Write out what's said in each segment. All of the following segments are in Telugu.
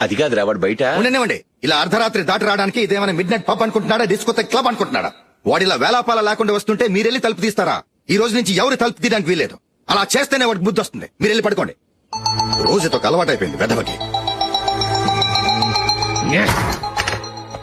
అది కాదురా వాడు బయట ఉండనివ్వండి. ఇలా అర్ధరాత్రి దాటి రావడానికి ఇదేమైనా మిడ్ నైట్ పబ్ అనుకుంటున్నాడా, డిస్కోతే క్లబ్ అనుకుంటున్నాడా? వాడిలా వేలాపాల లేకుండా వస్తుంటే మీరెళ్ళి తలుపు తీస్తారా? ఈ రోజు నుంచి ఎవరు తలుపు తీయడానికి వీలేదు. అలా చేస్తేనే వాడికి బుద్ధి వస్తుంది. మీరెళ్ళి పడుకోండి. రోజుతో అలవాటైపోయింది వెధవకి.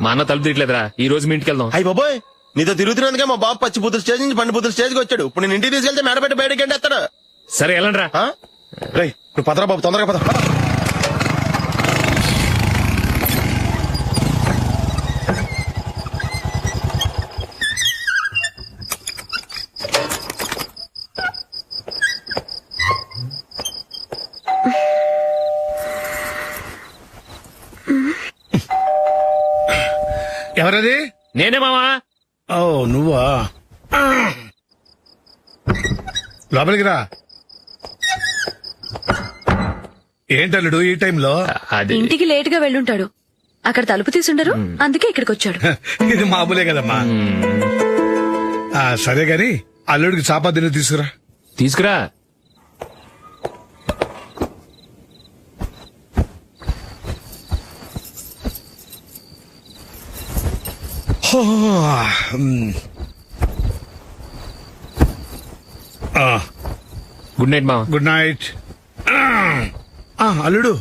మా అన్న తలుపు తీయట్లేదురా, ఈ రోజు మీ ఇంటికి వెళ్దాం. అయ్యి బాబోయ్, నీతో తిరుగుతున్నందుకే మా బాబు పచ్చి బుద్ధుల స్టేజ్ నుంచి పండు బుద్ధుల స్టేజ్కి వచ్చాడు. ఇప్పుడు నేను ఇంటికి తీసుకెళ్తే మేడపెట్టి బయటకి ఎండేస్తాడు. సరే వెళ్ళండి రా. రేయ్ నువ్వు పదరా బాబు, తొందరగా పద. ఎవరది? నేనే మావా. ఓ నువ్వా? లోపలికి రా. ఏంటల్లుడు ఈ టైంలో? అది ఇంటికి లేట్ గా వెళ్ళుంటాడు. అక్కడ తలుపు తీసుండరు, అందుకే ఇక్కడికి వచ్చాడు. ఇది మామూలే కదమ్మా. సరే గాని అల్లుడికి చాపాదిని తీసుకురా. తీసుకురా. గుడ్ నైట్ మావా. Good night. అల్లుడు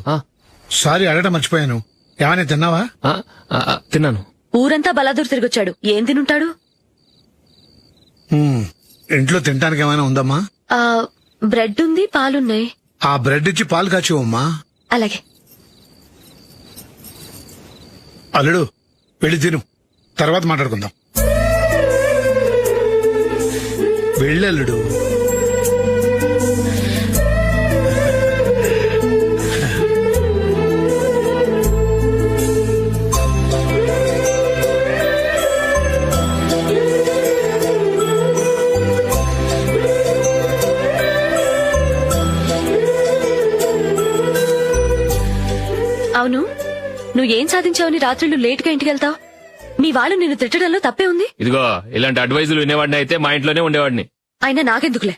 సారీ అడగటం మర్చిపోయాను. ఏమైనా తిన్నావా? తిన్నాను. ఊరంతా బలాదూర్ తిరిగొచ్చాడు, ఏం తినుంటాడు? ఇంట్లో తినడానికి ఏమైనా ఉందమ్మా? బ్రెడ్ ఉంది, పాలున్నాయి. ఆ బ్రెడ్ ఇచ్చి పాలు కాచివమ్మా. అలాగే. అల్లుడు వెళ్ళి తిను, తర్వాత మాట్లాడుకుందాం. వెళ్ళల్లుడు. అవును, నువ్వేం సాధించావని రాత్రులు లేట్ గా ఇంటికి వెళ్తావు? మీ వాళ్ళు నిన్ను తిట్టడంలో తప్పే ఉంది. ఇదిగో ఇలాంటి అడ్వైజులు వినేవాడిని అయితే మా ఇంట్లోనే ఉండేవాడిని. అయినా నాకెందుకులే.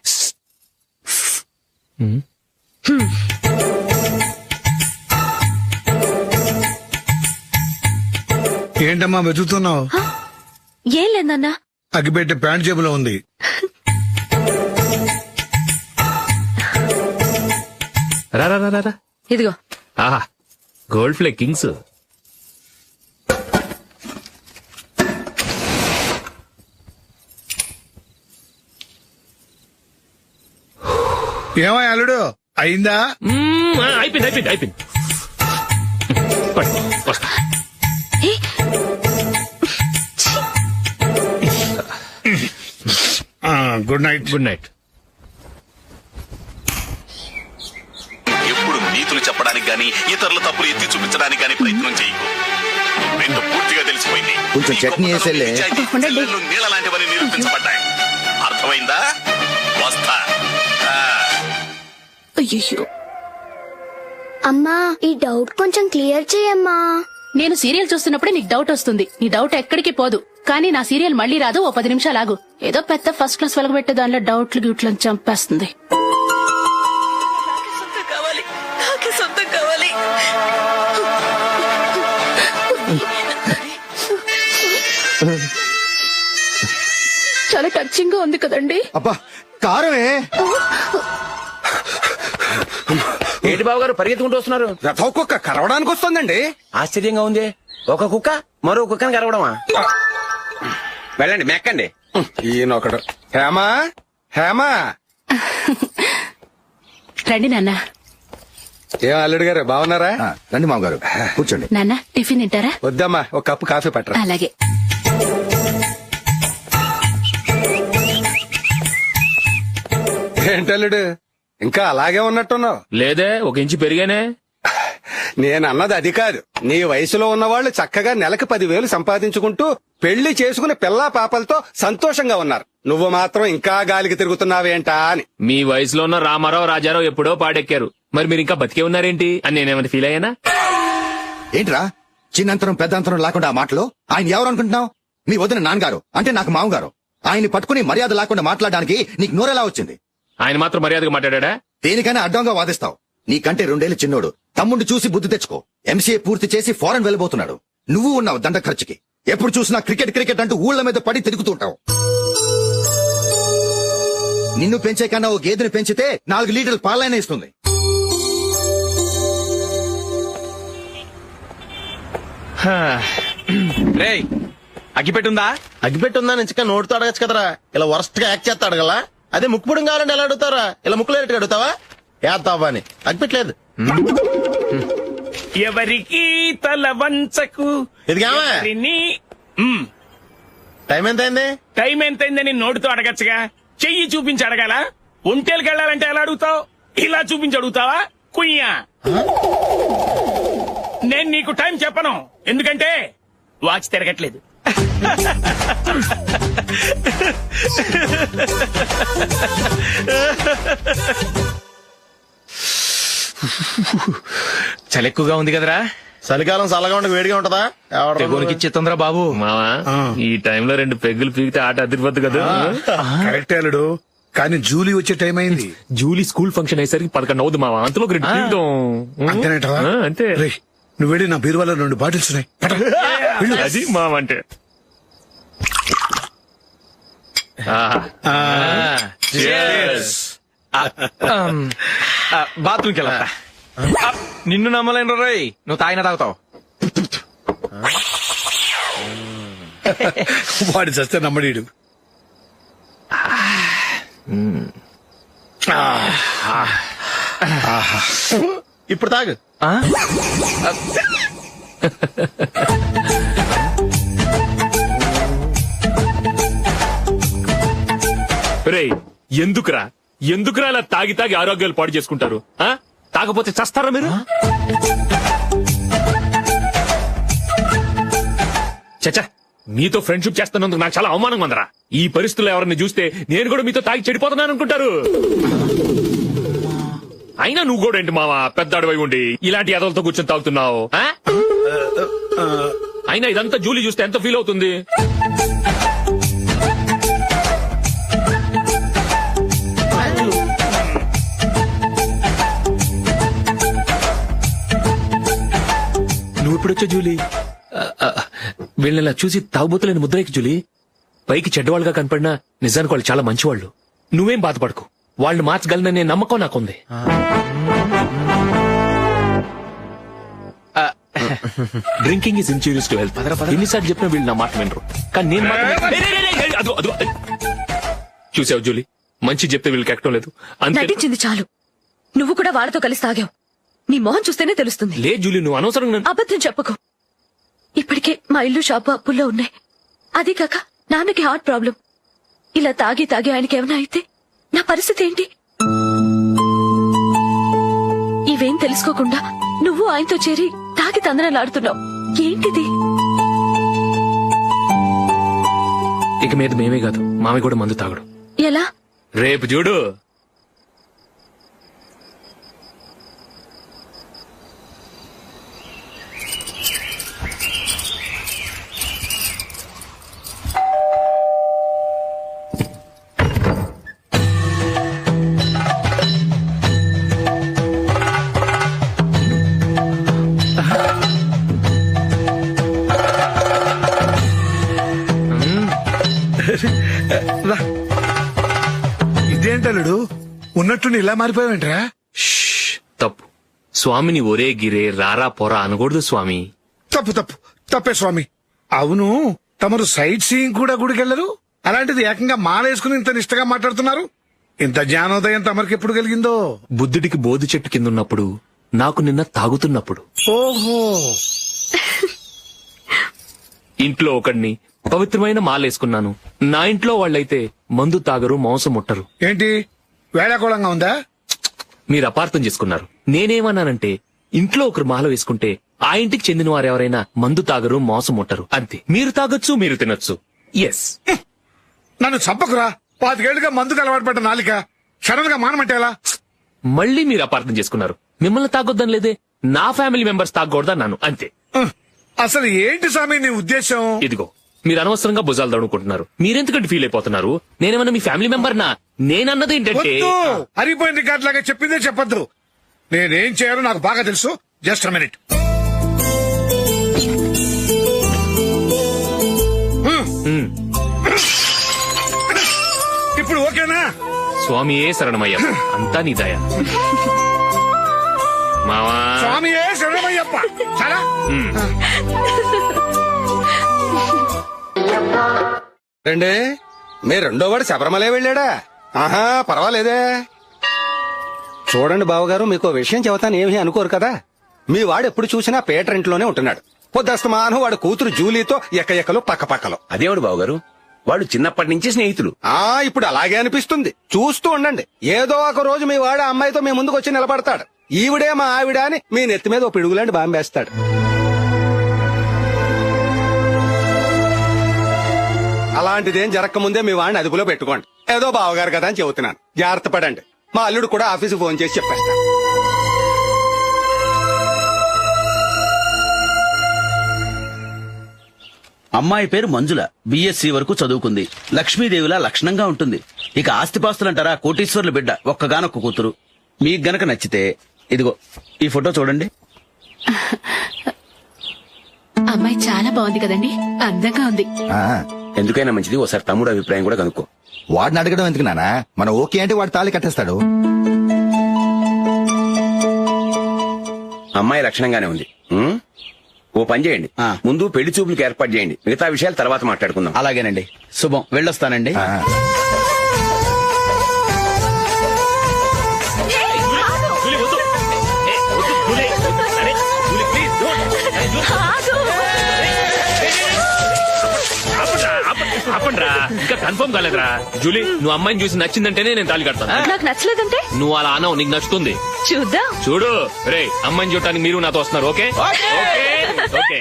ఏంటమ్మా వెతుకుతున్నావు? ఏం లేదన్నా. అగ్గిపెట్టే ప్యాంట్ జేబులో ఉంది. రా రా రా రా. ఇదిగో. ఆహా, గోల్డ్ ఫ్లే కింగ్స్. ఏమో అల్లుడు అయిందా? అయిపోయింది అయిపోయింది అయిపోయింది. వస్తా. Good night. Good night. ఎప్పుడు నీతులు చెప్పడానికి గాని ఇతరుల తప్పులు ఎత్తి చూపించడానికి గాని ప్రయత్నం చేయకు. రెండు పూర్తిగా తెలిసిపోయింది. కొంచెం చట్నీ వేసేలే. నీళ్ళ లాంటివని నిరూపించబడ్డాయి. అర్థమైందా? వస్తా. అయ్యో అమ్మా, ఈ డౌట్ కొంచెం క్లియర్ చేయమ్మా. నేను సీరియల్ చూస్తున్నప్పుడే నీకు డౌట్ వస్తుంది. నీ డౌట్ ఎక్కడికి పోదు. కానీ నా సీరియల్ మళ్ళీ రాదు. ఓ 10 నిమిషాలు ఆగు. ఏదో పెద్ద ఫస్ట్ క్లాస్ వెలగబెట్టే దానిలో డౌట్లు గిట్లను చంపేస్తుంది. చాలా టచింగ్ గా ఉంది కదండి. అబ్బా కారమే. ఏంటి బాబు గారు పరిగెత్తుకుంటూ వస్తున్నారు? రథం కుక్క కరవడానికి వస్తుందండి. ఆశ్చర్యంగా ఉంది. ఒక కుక్క మరో కుక్కని కరవడమా? వెళ్ళండి మెక్కండి. ఈయనొకడు. హేమా హేమా. రండి నాన్న. ఏం అల్లుడు గారు బాగున్నారా? రండి మామగారు కూర్చోండి. నాన్న టిఫిన్ తింటారా? వద్దమ్మా, ఒక కప్పు కాఫీ పట్టరా. అలాగే. ఏంటల్లుడు ఇంకా అలాగే ఉన్నట్టున్నావు? లేదే, 1 ఇంచు పెరిగానే. నేనన్నది అది కాదు. నీ వయసులో ఉన్నవాళ్లు చక్కగా నెలకు 10,000 సంపాదించుకుంటూ పెళ్లి చేసుకుని పిల్లా పాపలతో సంతోషంగా ఉన్నారు. నువ్వు మాత్రం ఇంకా గాలికి తిరుగుతున్నావేంటా అని. మీ వయసులో ఉన్న రామారావు రాజారావు ఎప్పుడో పాడెక్కారు. మరి మీరు ఇంకా బతికే ఉన్నారేంటి అని నేనేమైనా ఫీల్ అయ్యానా? ఏంట్రా చిన్నంతరం పెద్దంతరం లేకుండా ఆ మాటలు? ఆయన ఎవరు అనుకుంటున్నావు? మీ వదిన నాన్నగారు, అంటే నాకు మామగారు. ఆయన్ని పట్టుకుని మర్యాద లేకుండా మాట్లాడడానికి నీకు నోరెలా వచ్చింది? ఆయన మాత్రం మర్యాదగా మాట్లాడా? దేనికైనా అడ్డంగా వాదిస్తావు. నీకంటే 2 ఏళ్లు చిన్నోడు. తమ్ముడిని చూసి బుద్ధి తెచ్చుకో. ఎంసీఏ పూర్తి చేసి ఫారెన్ వెళ్ళబోతున్నాడు. నువ్వు ఉన్నావు దండ ఖర్చుకి. ఎప్పుడు చూసినా క్రికెట్ క్రికెట్ అంటూ ఊళ్ళ మీద పడి తిరుగుతుంటావు. నిన్ను పెంచే కన్నా ఓ గేదెని పెంచితే 4 లీటర్లు పాలైనా ఇస్తుంది. రేయ్ అగ్గిపెట్టుందా? అగ్గిపెట్టుందా నుంచి నోటితో అడగచ్చు కదరా. ఇలా వరస్ట్ గా యాక్ట్ చేస్తా అడగలా. అదే ముక్కుపుడు కావాలంటే ఎలా అడుగుతారా? ఇలా ముక్కులేటట్టు అడుగుతావా? ఏస్తావా అని అగ్గిపెట్టలేదు. ఎవరికి తల వంచకు. ఇది కావా? టైం ఎంత అయింది? టైం ఎంతైందని నోటితో అడగచ్చుగా, చెయ్యి చూపించి అడగాల. ఒంటేలకు వెళ్ళాలంటే ఎలా అడుగుతావు? ఇలా చూపించి అడుగుతావా? కుయ్యా. నేను నీకు టైం చెప్పను, ఎందుకంటే వాచ్ తిరగట్లేదు. చలి ఎక్కువగా ఉంది కదరా. చలికాలం చల్లగా ఉండక వేడిగా ఉంటదా? తెగోనికి తొందర బాబు. మావా ఈ టైంలో 2 పెగ్గులు పీకితే ఆట అదిరిపోద్దు కదా. కరెక్ట్ అల్లుడు, కానీ జూలీ వచ్చే టైం అయింది. జూలీ స్కూల్ ఫంక్షన్ అయ్యేసరికి 11 అవుతుంది మావా. అంతలో 2 పీకుతాం. అంతేనేటవా? అంతే. రేయ్, నువ్వు వెళ్ళి నా బీరువాలో 2 బాటిల్స్ ఉన్నాయి. పట. వెళ్ళు. అది మావ అంటే. బాత్రూమ్కి వెళ్ళా. నిన్ను నమ్మలేను రోయ్, నువ్వు తాగినా తాగుతావు. వాడి చస్తే నమ్మడీడు. ఇప్పుడు తాగు. రేయ్ ఎందుకురా ఇలా తాగి తాగి ఆరోగ్యాలు పాడు చేసుకుంటారు? తాగపోతే చస్తారా మీరు? చచ్చా, మీతో ఫ్రెండ్షిప్ చేస్తున్నందుకు నాకు చాలా అవమానంగా ఉందరా. ఈ పరిస్థితుల్లో ఎవరిని చూస్తే నేను కూడా మీతో తాగి చెడిపోతున్నాను అనుకుంటారు. అయినా నువ్వు కూడా ఏంటి మావా, పెద్ద అడవై ఉండి ఇలాంటి ఎదలతో కూర్చొని తాగుతున్నావు? అయినా ఇదంతా జూలీ చూస్తే ఎంత ఫీల్ అవుతుంది? నువ్వు ఇప్పుడొచ్చా జూలీ? వీళ్ళని చూసి తాగుబోతులేని ముద్రేకి జూలీ. పైకి చెడ్డవాళ్ళుగా కనపడినా నిజానికి వాళ్ళు చాలా మంచివాళ్ళు. నువ్వేం బాధపడకు, వాళ్ళని మార్చగలననే నమ్మకం నాకుంది. Drinking is injurious to health. ఎన్నిసార్లు చెప్పినా వీళ్ళు నా మాట వినరు, కానీ నేను మాత్రం. చూసావు జూలీ, మంచి చెప్తే వీళ్ళకి ఎక్కడం లేదు. నటించింది చాలు. నువ్వు కూడా వాళ్ళతో కలిసి తాగావు. నీ మొహం చూస్తేనే తెలుస్తుంది. లే జూలీ, నువ్వు అనవసరంగా అబద్ధం చెప్పకు. ఇప్పటికే మా ఇల్లు షాపు అప్పుల్లో ఉన్నాయి. అదీ కాక నాన్నకి హార్ట్ ప్రాబ్లం. ఇలా తాగి తాగి ఆయనకి ఏమైనా అయితే నా పరిస్థితి ఏంటి? ఇవేం తెలుసుకోకుండా నువ్వు ఆయనతో చేరి తాగి తందనలాడుతున్నావు. ఏంటిది? ఇక మీద మేమే కాదు, మామి కూడా మందు తాగడు. ఎలా? రేపు చూడు. ఇదేంటలుడు, ఉన్నట్టుండి ఇలా మారిపోయావేంట్రా? తప్పు. స్వామిని ఒరే గిరే రారా పోరా అనకూడదు స్వామి. తప్పే స్వామి. అవును, తమరు సైట్ సీయింగ్ కూడా గుడికెళ్లరు, అలాంటిది ఏకంగా మాలేసుకుని ఇంత నిష్టగా మాట్లాడుతున్నారు. ఇంత జ్ఞానోదయం తమరికి ఎప్పుడు కలిగిందో? బుద్ధుడికి బోధి చెట్టు కింద ఉన్నప్పుడు, నాకు నిన్న తాగుతున్నప్పుడు. ఓహో. ఇంట్లో ఒకడిని పవిత్రమైన మాలేసుకున్నాను. నా ఇంట్లో వాళ్ళైతే మందు తాగరు, మాంసం ముట్టరు. ఏంటి వేళాకోళంగా ఉందా? మీరు అపార్థం చేసుకున్నారు. నేనేమన్నానంటే, ఇంట్లో ఒకరు మాల వేసుకుంటే ఆ ఇంటికి చెందిన వారు ఎవరైనా మందు తాగరు, మాంసం ముట్టరు, అంతే. మీరు తాగొచ్చు, మీరు తినొచ్చు. ఎస్. నన్ను చంపకురా. 25 ఏళ్లుగా మందుకు అలవాటు పడ్డ నాలిక సడన్ గా మానమంటే ఎలా? మళ్ళీ మీరు అపార్థం చేసుకున్నారు. మిమ్మల్ని తాగొద్దని లేదే, నా ఫ్యామిలీ మెంబర్స్ తాగకూడదన్నాను, అంతే. అసలు ఏంటి స్వామి నీ ఉద్దేశం? ఇదిగో, మీరు అనవసరంగా భుజాలు దడుకుంటున్నారు. మీరెందుకంటే ఫీల్ అయిపోతున్నారు? నేనేమన్నా మీ ఫ్యామిలీ మెంబర్ నా? నేనన్నది ఏంటంటే, వద్దు, అరిపోయిన రికార్డ్ లాగా చెప్పిందే చెప్పొద్దు. నేనేం చేయాలో నాకు బాగా తెలుసు. Just minute. ఇప్పుడు ఓకేనా? స్వామియే శరణమయ్యప్ప, అంతా నీ దయ. మావా స్వామియే శరణమయ్యప్ప. చాలా రండి. మీ రెండో వాడు శబరిమలే వెళ్ళాడా? ఆహా, పర్వాలేదే. చూడండి బావగారు, మీకు విషయం చెబుతాను, ఏమీ అనుకోరు కదా. మీ వాడు ఎప్పుడు చూసినా పేటర్ ఇంట్లోనే ఉంటున్నాడు. పొద్దస్తమానం వాడు కూతురు జూలీతో ఎక్కలు పక్కపక్కలో. అదేవాడు బావగారు, వాడు చిన్నప్పటి నుంచి స్నేహితులు. ఇప్పుడు అలాగే అనిపిస్తుంది. చూస్తూ ఉండండి, ఏదో ఒక రోజు మీ వాడు ఆ అమ్మాయితో మీ ముందుకు వచ్చి నిలబడతాడు. ఈవిడే మా ఆవిడ అని మీ నెత్తి మీద ఓ పిడుగులాంటి బాంబేస్తాడు. అలాంటిదేం జరగకముందే మీ వాడిని అదుపులో పెట్టుకోండి. ఏదో బావగారు కదా అని చెబుతున్నాను, జాగ్రత్త పడండి. మా అల్లుడు కూడా ఆఫీసు ఫోన్ చేసి చెప్పేస్తాను. అమ్మాయి పేరు మంజుల, బిఎస్సి వరకు చదువుకుంది. లక్ష్మీదేవిలా లక్షణంగా ఉంటుంది. ఇక ఆస్తిపాస్తులంటారా, కోటీశ్వర్ల బిడ్డ, ఒక్కగానొక్క కూతురు. మీకు గనక నచ్చితే ఇదిగో ఈ ఫోటో చూడండి. అమ్మాయి చాలా బాగుంది కదండి, అందంగా ఉంది. ఎందుకైనా మంచిది ఒకసారి తమ్ముడు అభిప్రాయం కూడా కనుక్కో. వాడిని అడగడం ఎందుకు నానా? మనం ఓకే అంటే వాడు తాళి కట్టేస్తాడు. అమ్మాయి లక్షణంగానే ఉంది. ఓ పని చేయండి, ముందు పెళ్లి చూపులకు ఏర్పాటు చేయండి, మిగతా విషయాలు తర్వాత మాట్లాడుకుందాం. అలాగేనండి. శుభం, వెళ్ళొస్తానండి. ఆపండ్రా, ఇంకా కన్ఫర్మ్ కాలేదురా. జూలీ, నువ్వు అమ్మాయిని చూసి నచ్చిందంటేనే నేను తాళి కడతాను. నాకు నచ్చలేదంటే నువ్వు అలా అనవు, నీకు నచ్చుతుంది. చూద్దాం. చూడు రే, అమ్మాయిని చూడటానికి మీరు నాతో వస్తున్నారు. Okay okay okay.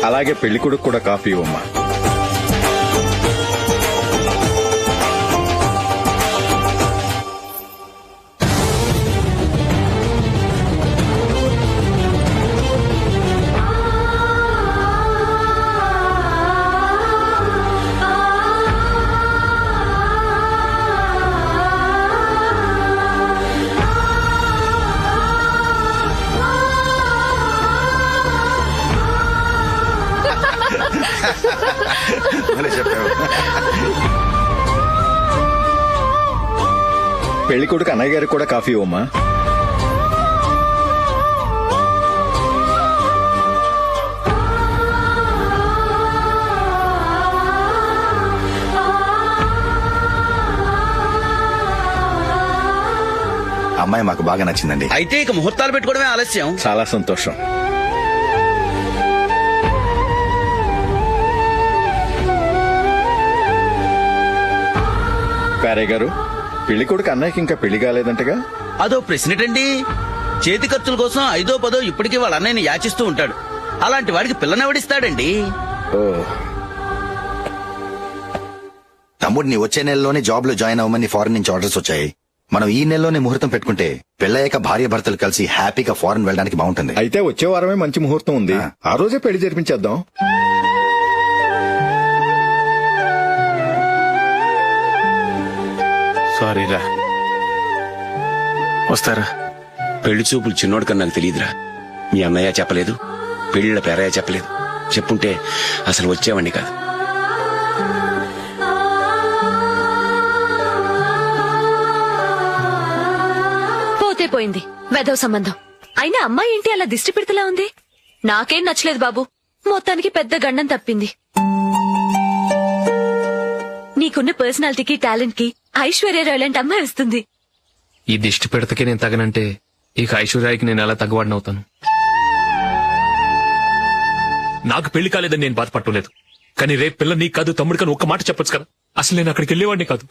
అలాగే పెళ్లి కొడుకు కూడా కాఫీ ఇవ్వమ్మా. పెళ్లి కొడుకు అన్నయ్య గారికి కూడా కాఫీ ఇవ్వమ్మా. అమ్మాయి మాకు బాగా నచ్చిందండి. అయితే ఇక ముహూర్తాలు పెట్టుకోవడమే ఆలస్యం. చాలా సంతోషం. పేరయ్య గారు, పెళ్లి కొడుకు అన్నయ్యకి ఇంకా పెళ్లి కాలేదంటగా? అదో ప్రశ్నటండి. చేతి ఖర్చుల కోసం 5దో 10దో ఇప్పటికీ వాళ్ళ అన్నయ్యని యాచిస్తూ ఉంటాడు. అలాంటి వాడికి పిల్లనెవడిస్తాడండి? ఓ, తమ్ముడిని వచ్చే నెలలోనే జాబ్ లో జాయిన్ అవ్వమని ఫారెన్ నుంచి ఆర్డర్స్ వచ్చాయి. మనం ఈ నెలలోనే ముహూర్తం పెట్టుకుంటే పెళ్ళయ్యాక భార్య భర్తలు కలిసి హ్యాపీగా ఫారెన్ వెళ్ళడానికి బాగుంటుంది. అయితే వచ్చే వారమే మంచి ముహూర్తం ఉంది, ఆ రోజే పెళ్లి జరిపించేద్దాం. సారీరా, వస్తారా? పెళ్లి చూపులు చిన్నోడు కన్నా నాకు తెలియదురా. మీ అన్నయ్య చెప్పలేదు, పెళ్లిళ్ళ పేరయ్య చెప్పలేదు. చెప్పుంటే అసలు వచ్చేవాడిని కాదు. పోతే పోయింది వెధవ సంబంధం. అయినా అమ్మాయి ఏంటి అలా దిష్టి పెడతలా ఉంది? నాకేం నచ్చలేదు బాబు. మొత్తానికి పెద్ద గండం తప్పింది. నీకున్న పర్సనాలిటీకి టాలెంట్ కి ఐశ్వర్యరాయ్ లాంటి అమ్మాయి వస్తుంది. ఈ దిష్టి పెడతకే నేను తగనంటే ఇక ఐశ్వర్యానికి నేను ఎలా తగ్గవాడినవుతాను? నాకు పెళ్లి కాలేదని నేను బాధపడలేదు, కానీ రేపు పిల్ల నీకు కాదు తమ్ముడు కానీ ఒక్క మాట చెప్పొచ్చు కదా. అసలు నేను అక్కడికి వెళ్ళేవాడిని కాదు.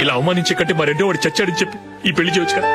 ఇలా అవమానించే కంటే మా రెండో వాడు చచ్చాడని చెప్పి ఈ పెళ్లి చేయొచ్చు కదా